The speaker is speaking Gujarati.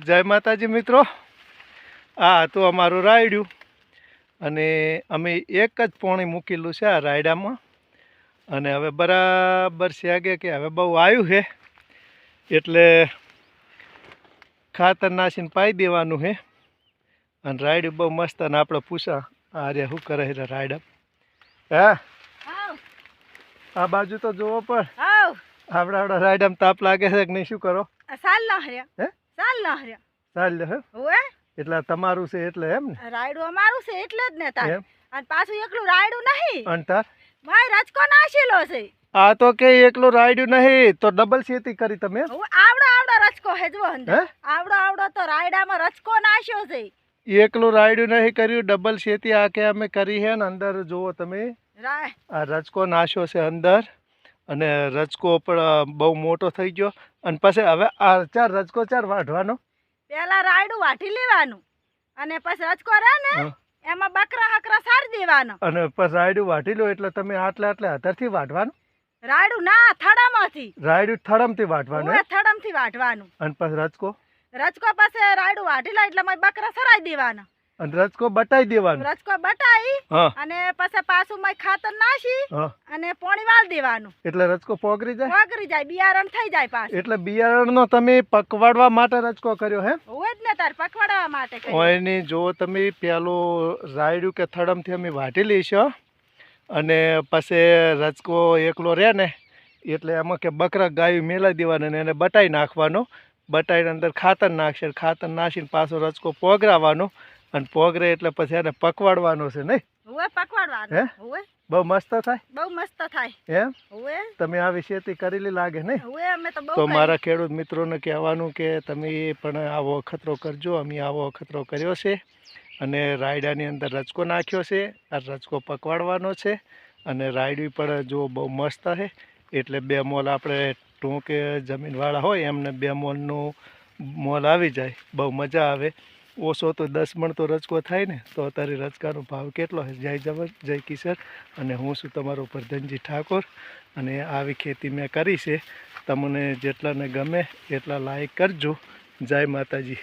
જય માતાજી મિત્રો, આ તો અમારું રાયડું અને અમે એક જ પોણી મૂકેલું છે આ રાયડામાં. અને હવે બરાબર છે કે હવે બહુ આવ્યું છે એટલે ખાતર નાસીને પાઈ દેવાનું છે. અને રાયડું બહુ મસ્ત. અને આપણે પૂછા અરે શું કરે છે રાયડા? હા, આ બાજુ તો જોવો પણ આપણા રાયડામાં તાપ લાગે છે કે નહીં? શું કરો? સાલ ના હર્યા. ચાલ હે એટલે તમારું છે એટલે એમ ને? રાયડું અમારું છે એટલે જ ને તાર. અને પાછું એકલું રાયડું નહીં. અને તાર ભાઈ રચકો નાશેલો છે. આ તો કે એકલું રાયડું નહીં તો ડબલ ખેતી કરી તમે? આવડો રચકો હે જો અંદર. આવડો તો રાયડામાં રચકો નાશ્યો છે. એકલું રાયડું નહીં કર્યું, ડબલ ખેતી આ કે અમે કરી છે ને. અંદર જુઓ તમે આ રચકો નાશ્યો છે અંદર. અને રચકો પણ બહુ મોટો થઈ ગયો. અને પછી હવે આ ચાર રચકો ચાર વાઢવાનો. પેલા રાયડું વાટી લેવાનું અને પછી રચકો રહે ને એમાં બકરા હકરા સારી દેવાનો. અને પછી રાયડું વાટી લો એટલે તમે આટલે હાથરથી વાઢવાનું? રાયડું ના, થડામાંથી. રાયડું થડમથી વાઢવાનું? થડમથી વાઢવાનું. અને પછી રચકો પછી રાયડું વાટી લે એટલે બકરા સરાઈ દેવાના. અને રચકો બટાઈ દેવાનો? રચકો બટાઈ અને પછી પાછું ખાતર નાખી અને પાણી વાળ દેવાનું. એટલે રચકો પોગરી જાય, બિયારણ થઈ જાય પાછું. એટલે બિયારણનો તમે પકવાડવા માટે રચકો કર્યો હે? હોય જ ને તાર, પકવાડવા માટે કર્યો. એની જો તમે પેલું રાયડું કે થડમથી અમે વાટી લઈશો અને પછી રચકો એકલો રહે ને એટલે એમાં કે બકરા ગાયું મેલાઈ દેવાના ને એને બટાઈ નાખવાનો. બટાઈને અંદર ખાતર નાખશે, ખાતર નાખીને પાછો રચકો પોગરાવાનો. અને પોગરે એટલે પછી એને પકવાડવાનો છે નહીં? હોય પકવાડવાનો. હોય બહુ મસ્ત થાય. બહુ મસ્ત થાય એમ? હોય. તમે આવી ખેતી કરેલી લાગે નહીં? હોય અમે તો બહુ. તો મારા ખેડૂત મિત્રોને કહેવાનું કે તમે પણ આવો અખતરો કરજો. અમે આવો અખતરો કર્યો છે અને રાયડાની અંદર રચકો નાખ્યો છે. આ રચકો પકવાડવાનો છે. અને રાયડું પણ જો બહુ મસ્ત છે. એટલે 2 મોલ આપણે ટૂંકે જમીનવાળા હોય એમને 2 મોલનું મોલ આવી જાય. બહુ મજા આવે. ઓછો તો 10 મણ તો રચકો થાય ને. તો અત્યારે રચકાનો ભાવ કેટલો છે? જય જબર, જય કિશોર. અને હું છું તમારો પ્રધાનજી ઠાકોર. અને આવી ખેતી મેં કરી છે. તમને જેટલાને ગમે એટલા લાઈક કરજો. જય માતાજી.